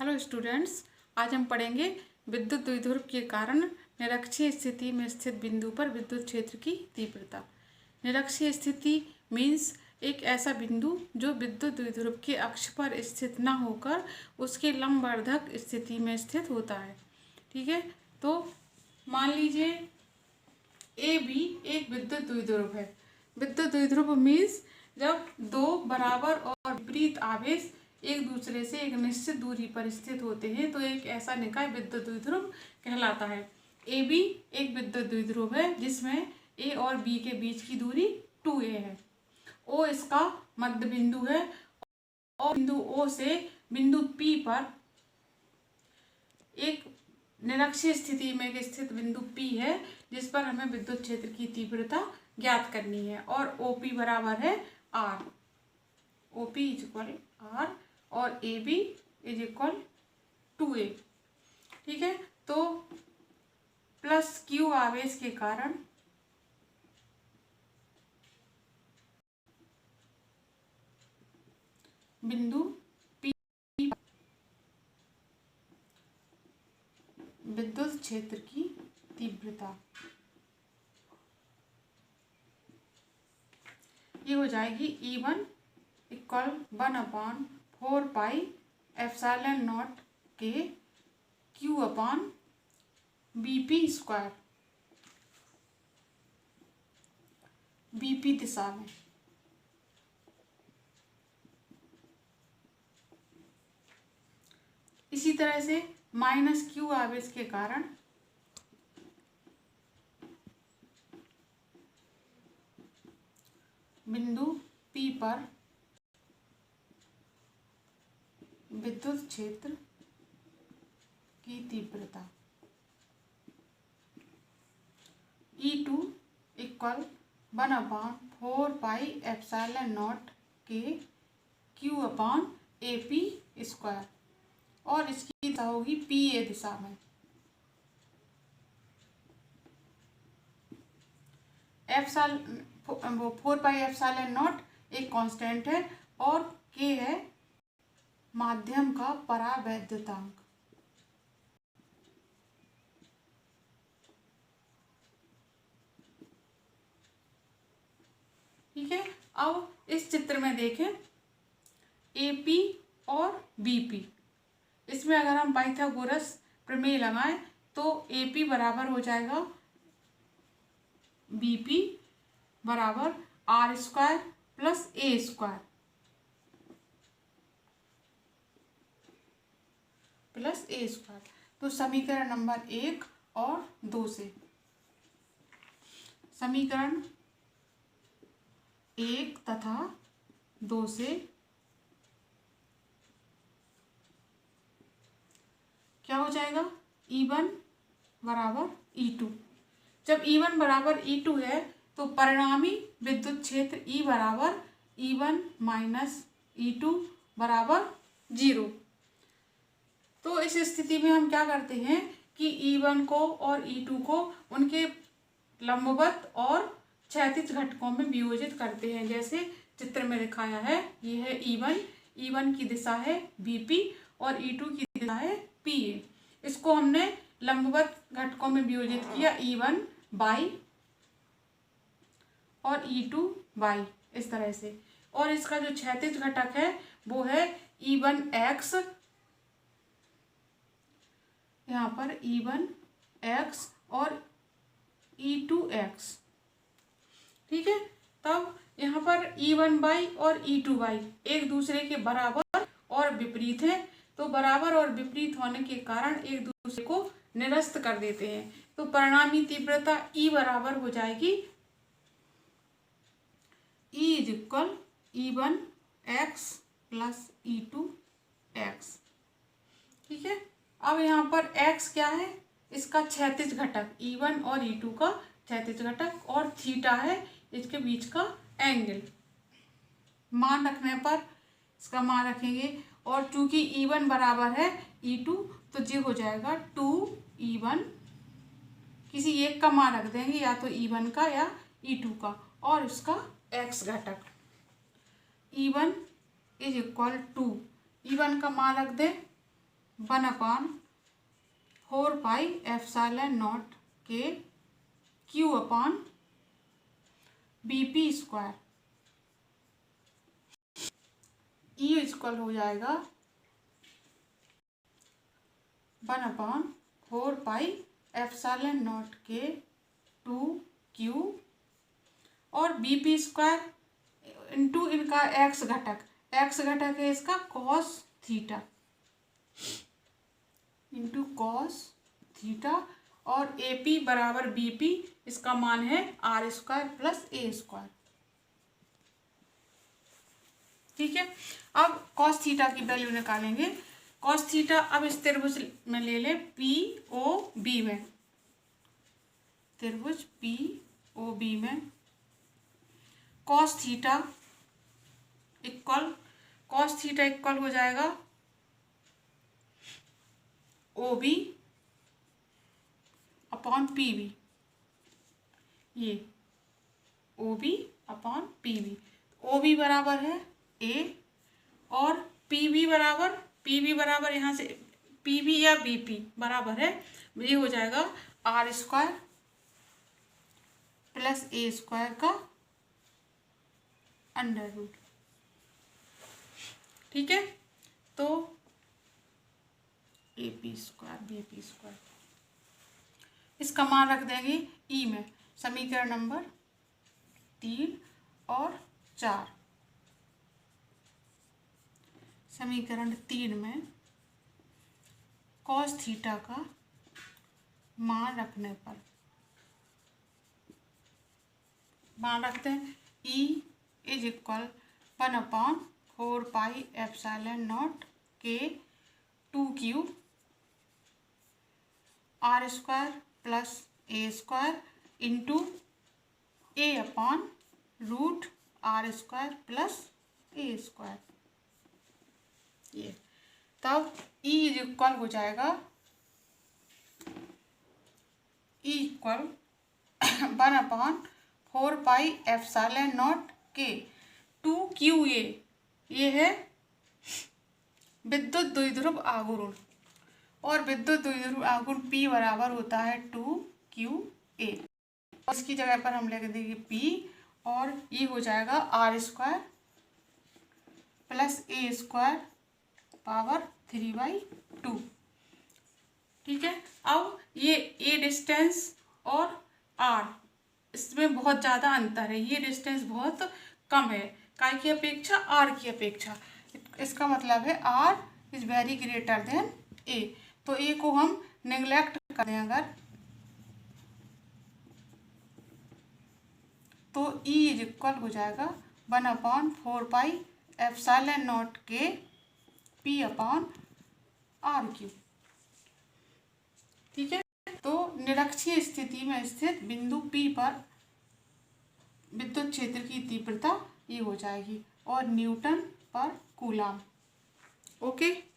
Hello students, आज हम पढ़ेंगे विद्युत द्विध्रुव के कारण निरक्षीय स्थिति में स्थित बिंदु पर विद्युत क्षेत्र की तीव्रता। निरक्षीय स्थिति मीन्स एक ऐसा बिंदु जो विद्युत द्विध्रुव के अक्ष पर स्थित न होकर उसके लंबवर्धक स्थिति में स्थित होता है। ठीक है, तो मान लीजिए ए बी एक विद्युत द्विध्रुव है। विद्युत द्विध्रुव मीन्स जब दो बराबर और विपरीत आवेश एक दूसरे से एक निश्चित दूरी पर स्थित होते हैं तो एक ऐसा निकाय विद्युत द्विध्रुव कहलाता है। ए बी एक विद्युत द्विध्रुव है जिसमें ए और बी के बीच की दूरी 2a है। ओ इसका मध्य बिंदु है और बिंदु ओ से बिंदु पी पर एक निरक्षीय स्थिति में स्थित बिंदु पी है जिस पर हमें विद्युत क्षेत्र की तीव्रता ज्ञात करनी है और OP बराबर है R। OP is equal R और AB इज इक्वल 2a। ठीक है, तो प्लस Q आवेश के कारण बिंदु P विद्युत क्षेत्र की तीव्रता ये हो जाएगी E1 equal 1/4 pi epsilon not के Q upon BP square. BP दिशा में इसी तरह से माइनस Q आवेश के कारण बिंदु P पर विद्युत क्षेत्र की तीव्रता E2 equal 1/4 pi epsilon not के Q अपॉन AP स्क्वायर और इसकी दिशा होगी PA दिशा में। एप्सिलॉन 4 पाई एप्सिलॉन नॉट एक कांस्टेंट है और K है माध्यम का परावैद्युतांक। ठीक है, अब इस चित्र में देखें AP और BP, इसमें अगर हम पाइथागोरस प्रमेय लगाएं तो AP बराबर हो जाएगा BP बराबर R square plus A square plus A square. तो समीकरण नंबर 1 और 2 से, समीकरण 1 तथा 2 से क्या हो जाएगा? E1 बराबर E2। जब E1 बराबर E2 है तो परिणामी विद्युत क्षेत्र E बराबर E1 माइनस E2 बराबर 0। तो इस स्थिति में हम क्या करते हैं कि E1 को और E2 को उनके लंबवत और क्षैतिज घटकों में वियोजित करते हैं, जैसे चित्र में दिखाया है। ये है E1 की दिशा है BP और E2 की दिशा है PA। इसको हमने लंबवत घटकों में वियोजित किया E1 बाई और E2 बाई इस तरह से, और इसका जो क्षैतिज घटक है वो है E1x, यहाँ पर E1x और E2x। ठीक है, तब यहाँ पर E1 बाई और E2 बाई एक दूसरे के बराबर और विपरीत हैं, तो बराबर और विपरीत होने के कारण एक दूसरे को निरस्त कर देते हैं। तो परिणामी तीव्रता E बराबर हो जाएगी E is equal E1x plus E2x। ठीक है, अब यहाँ पर x क्या है? इसका क्षैतिज घटक E1 और E2 का क्षैतिज घटक और थीटा है इसके बीच का एंगल। मान रखने पर इसका मान रखेंगे और चूंकि E1 बराबर है E2 तो ये हो जाएगा 2E1, किसी एक का मान रख देंगे, या तो E1 का या E2 का, और उसका x घटक E1 is equal to E1 का मान रख दे 1/4πε0 के Q/BP²। E इक्वल हो जाएगा 1/4πε0 के 2Q और BP² इंटू इनका x घटक है इसका cos theta into cos theta और AP बराबर BP इसका मान है R² + A²। ठीक है, अब cos थीटा की वैल्यू निकालेंगे। cos थीटा अब इस त्रिभुज में ले लें POB में, त्रिभुज POB में cos थीटा इक्वल हो जाएगा OB/PB। ये OB/PB, OB बराबर है A और PB बराबर यहाँ से PB या BP बराबर है, ये हो जाएगा R² + A² का √। ठीक है, तो AP² BP², इसका मान रख देंगे E में, समीकरण नंबर 3 और 4। समीकरण 3 में cos थीटा का मान रखने पर मान रखते हैं E = 1/4πε0 के 2Q R² + A² into A/√R² + A²। ये तब E इक्वल हो जाएगा E = 1/4πε0 के 2QA, ये है विद्युत द्विध्रुव आघूर्ण और विद्युत द्विध्रुव आघूर्ण P बराबर होता है 2QA। इसकी जगह पर हम लिख देंगे P और ये हो जाएगा R² + A² पावर 3/2। ठीक है, अब ये A डिस्टेंस और R इसमें बहुत ज़्यादा अंतर है, ये डिस्टेंस बहुत कम है काय की अपेक्षा, R की अपेक्षा। इसका मतलब है R is very greater than A, तो A को हम नेग्लेक्ट कर दें अगर, तो E इक्वल हो जाएगा 1/4πε0 के P/R3। ठीक है, तो निरक्षीय स्थिति में स्थित बिंदु P पर विद्युत क्षेत्र की तीव्रता ये हो जाएगी और न्यूटन पर कूलम। ओके।